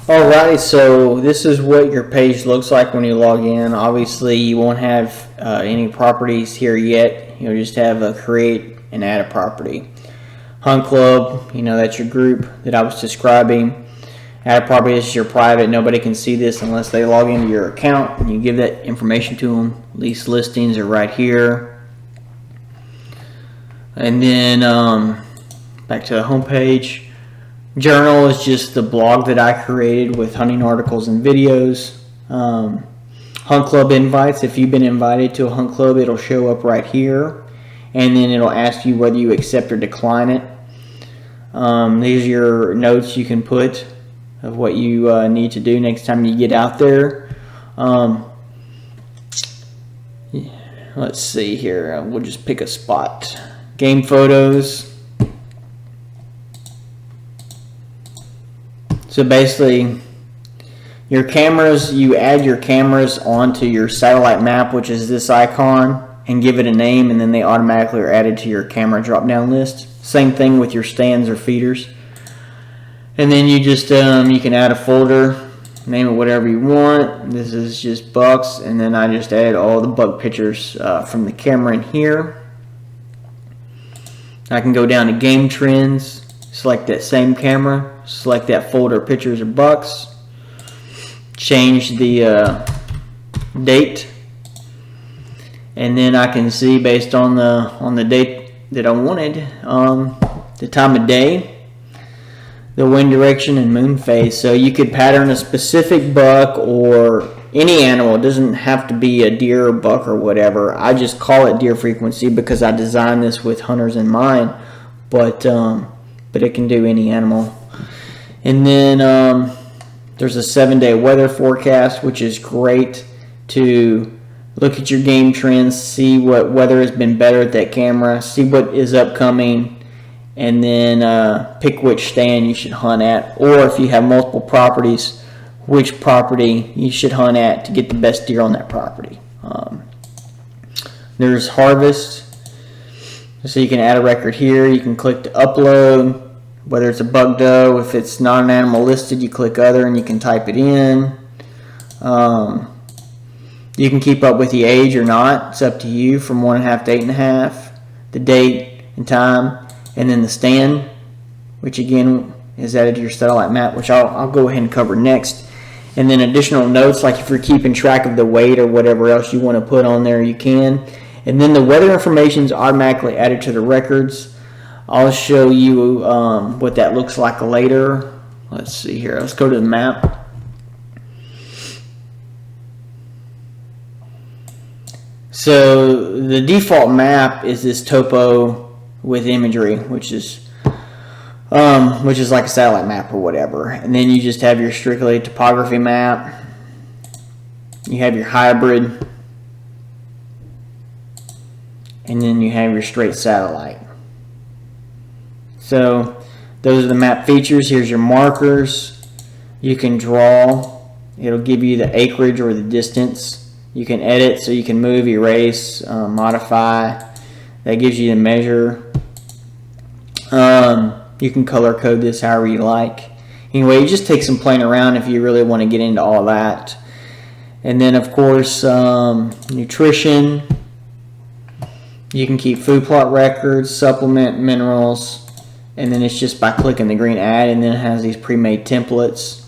Alrighty, so this is what your page looks like when you log in. Obviously, you won't have any properties here yet. You'll just have a create and add a property. Hunt Club, that's your group that I was describing. Add a property, this is your private. Nobody can see this unless they log into your account. And you give that information to them. Lease listings are right here. And then back to the home page. Journal is just the blog that I created with hunting articles and videos. Hunt Club invites, if you've been invited to a Hunt Club, it'll show up right here. And then it'll ask you whether you accept or decline it. These are your notes you can put of what you need to do next time you get out there. Let's see here. We'll just pick a spot. Game photos. So basically, your cameras, you add your cameras onto your satellite map, which is this icon, and give it a name, and then they automatically are added to your camera drop-down list. Same thing with your stands or feeders. And then you just, you can add a folder, name it whatever you want. This is just bucks, and then I just add all the buck pictures from the camera in here. I can go down to game trends, select that same camera, select that folder pictures of bucks, change the date, and then I can see based on the date that I wanted, the time of day, the wind direction, and moon phase. So you could pattern a specific buck or any animal. It doesn't have to be a deer or buck or whatever. I just call it deer frequency because I designed this with hunters in mind, but it can do any animal. And then there's a 7-day weather forecast, which is great to look at your game trends, see what weather has been better at that camera, see what is upcoming, and then pick which stand you should hunt at. Or if you have multiple properties, which property you should hunt at to get the best deer on that property. There's harvest. So you can add a record here. You can click to upload. Whether it's a buck doe, if it's not an animal listed, you click other and you can type it in. You can keep up with the age or not. It's up to you, from 1.5 to 8.5. The date and time, and then the stand, which again is added to your satellite map, which I'll go ahead and cover next. And then additional notes, like if you're keeping track of the weight or whatever else you want to put on there, you can. And then the weather information is automatically added to the records. I'll show you what that looks like later. Let's see here. Let's go to the map. So the default map is this topo with imagery, which is like a satellite map or whatever. And then you just have your strictly topography map. You have your hybrid. And then you have your straight satellite. So those are the map features. Here's your markers. You can draw. It'll give you the acreage or the distance. You can edit, so you can move, erase, modify. That gives you the measure. You can color code this however you like. Anyway, it just takes some playing around if you really want to get into all that. And then of course, nutrition. You can keep food plot records, supplement, minerals. And then it's just by clicking the green add, and then it has these pre-made templates.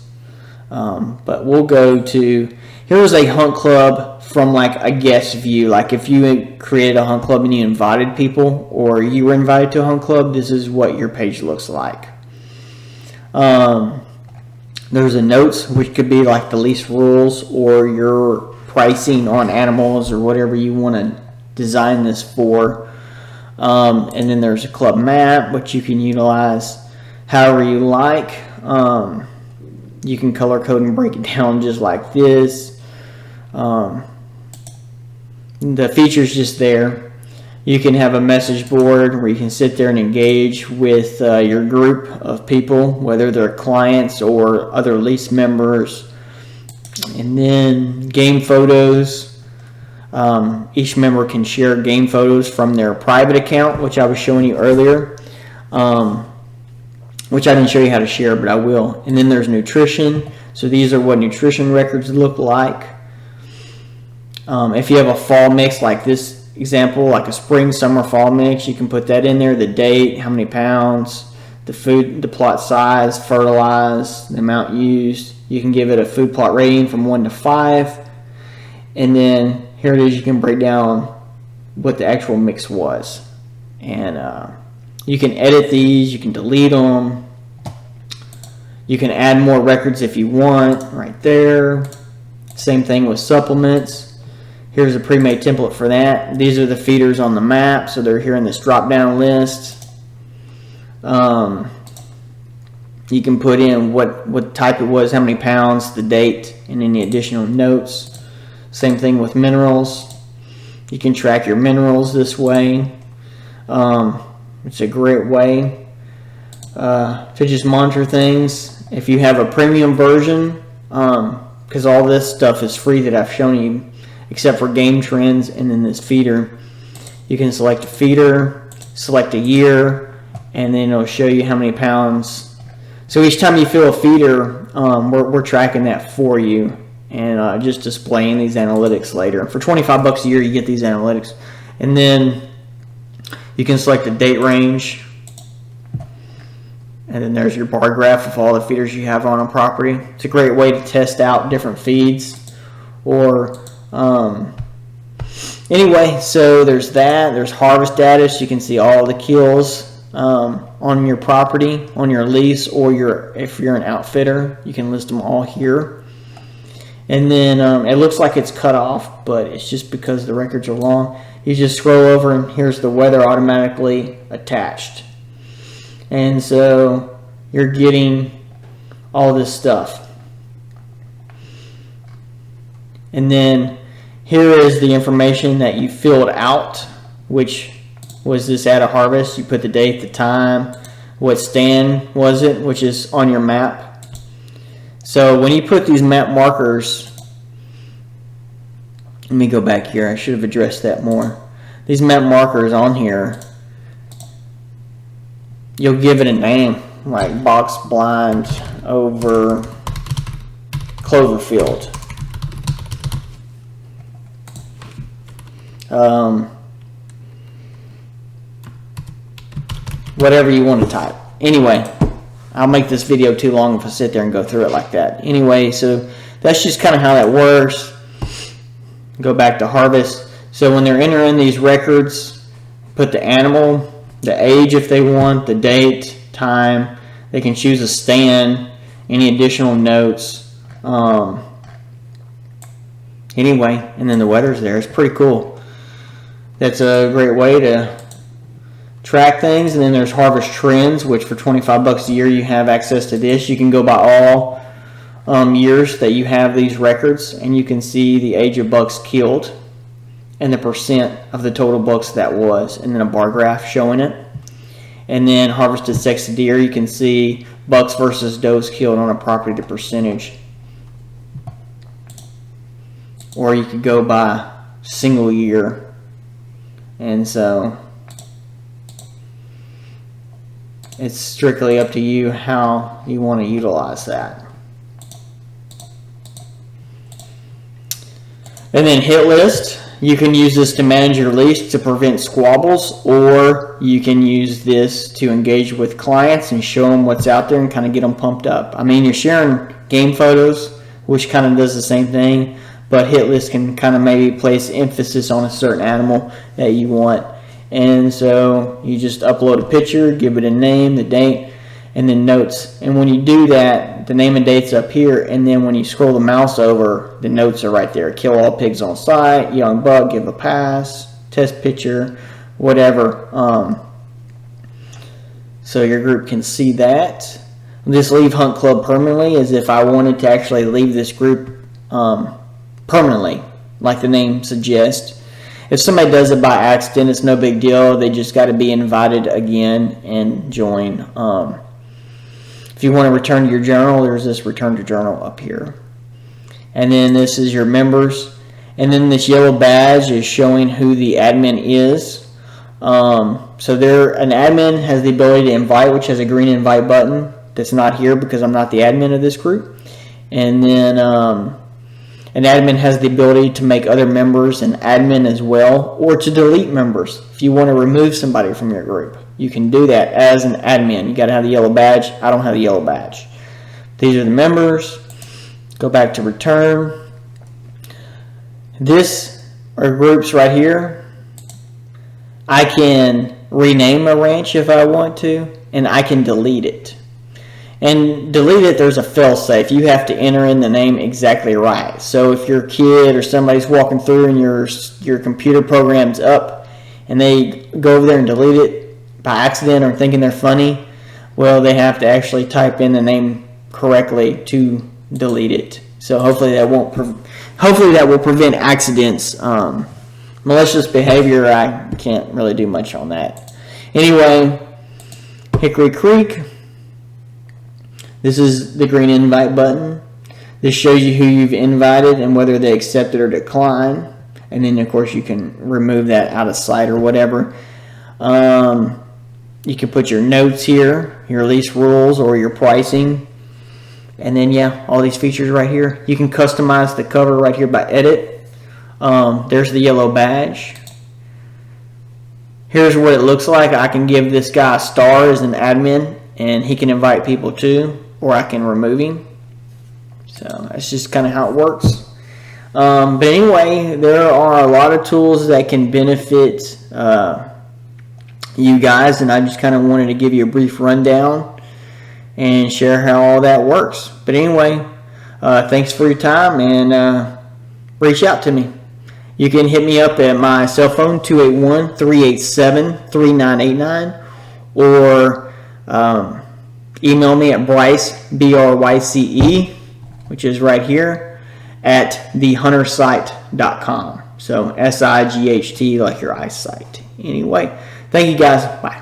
But we'll go to, here's a hunt club from like a guest view. Like if you created a hunt club and you invited people, or you were invited to a hunt club, this is what your page looks like. There's a notes, which could be like the lease rules or your pricing on animals or whatever you want to design this for. And then there's a club map, which you can utilize however you like. You can color code and break it down just like this. The feature's just there. You can have a message board where you can sit there and engage with your group of people, whether they're clients or other lease members. And then game photos. Each member can share game photos from their private account, which I was showing you earlier, which I didn't show you how to share, but I will. And then there's nutrition. So these are what nutrition records look like. If you have a fall mix like this example, like a spring, summer, fall mix, you can put that in there, the date, how many pounds, the food, the plot size, fertilized, the amount used. You can give it a food plot rating from 1 to 5. And then here it is, you can break down what the actual mix was. And you can edit these, you can delete them. You can add more records if you want, right there. Same thing with supplements. Here's a pre-made template for that. These are the feeders on the map, so they're here in this drop-down list. You can put in what type it was, how many pounds, the date, and any additional notes. Same thing with minerals. You can track your minerals this way. It's a great way to just monitor things. If you have a premium version, because all this stuff is free that I've shown you, except for game trends and then this feeder, you can select a feeder, select a year, and then it'll show you how many pounds. So each time you fill a feeder, we're tracking that for you and just displaying these analytics later. For 25 bucks a year, you get these analytics. And then you can select the date range. And then there's your bar graph of all the feeders you have on a property. It's a great way to test out different feeds. Or anyway, so there's that. There's harvest data, so you can see all the kills on your property, on your lease, or if you're an outfitter, you can list them all here. And then it looks like it's cut off, but it's just because the records are long. You just scroll over and here's the weather automatically attached. And so you're getting all this stuff. And then here is the information that you filled out, which was this at a harvest. You put the date, the time, what stand was it, which is on your map. So when you put these map markers, let me go back here. I should have addressed that more. These map markers on here, you'll give it a name, like box blind over Cloverfield. Whatever you want to type. Anyway, I'll make this video too long if I sit there and go through it like that. Anyway, so that's just kind of how that works. Go back to harvest. So when they're entering these records, put the animal, the age if they want, the date, time. They can choose a stand, any additional notes. Anyway, and then the weather's there. It's pretty cool. That's a great way to track things. And then there's harvest trends, which for 25 bucks a year you have access to this. You can go by all years that you have these records, and you can see the age of bucks killed and the percent of the total bucks that was, and then a bar graph showing it. And then harvested sexed deer, you can see bucks versus does killed on a property, the percentage. Or you could go by single year. And so it's strictly up to you how you want to utilize that. And then hit list. You can use this to manage your lease to prevent squabbles, or you can use this to engage with clients and show them what's out there and kind of get them pumped up. I mean, you're sharing game photos, which kind of does the same thing, but hit list can kind of maybe place emphasis on a certain animal that you want. And so you just upload a picture, give it a name, the date, and then notes. And when you do that, the name and date's up here, and then when you scroll the mouse over, the notes are right there. Kill all pigs on site, young buck, give a pass, test picture, whatever. So your group can see that. This leave hunt club permanently is if I wanted to actually leave this group permanently, like the name suggests. If somebody does it by accident, it's no big deal. They just got to be invited again and join. If you want to return to your journal, there's this return to journal up here. And then this is your members. And then this yellow badge is showing who the admin is. So an admin has the ability to invite, which has a green invite button. That's not here because I'm not the admin of this group. And then an admin has the ability to make other members an admin as well, or to delete members. If you want to remove somebody from your group, you can do that as an admin. You got to have the yellow badge. I don't have the yellow badge. These are the members. Go back to return. This are groups right here. I can rename a ranch if I want to, and I can delete it. And delete it, there's a fail-safe. You have to enter in the name exactly right. So if your kid or somebody's walking through and your computer program's up and they go over there and delete it by accident or thinking they're funny, well, they have to actually type in the name correctly to delete it. So hopefully that will prevent accidents. Malicious behavior, I can't really do much on that. Anyway, Hickory Creek. This is the green invite button. This shows you who you've invited and whether they accept it or decline. And then, of course, you can remove that out of sight or whatever. You can put your notes here, your lease rules, or your pricing. And then, yeah, all these features right here. You can customize the cover right here by edit. There's the yellow badge. Here's what it looks like. I can give this guy a star as an admin, and he can invite people too. Or I can remove him. So that's just kind of how it works. But anyway, there are a lot of tools that can benefit you guys, and I just kind of wanted to give you a brief rundown and share how all that works. But anyway, thanks for your time, and reach out to me. You can hit me up at my cell phone, 281-387-3989, or email me at Bryce, B-R-Y-C-E, which is right here, at thehuntersite.com. So S-I-G-H-T, like your eyesight. Anyway, thank you guys. Bye.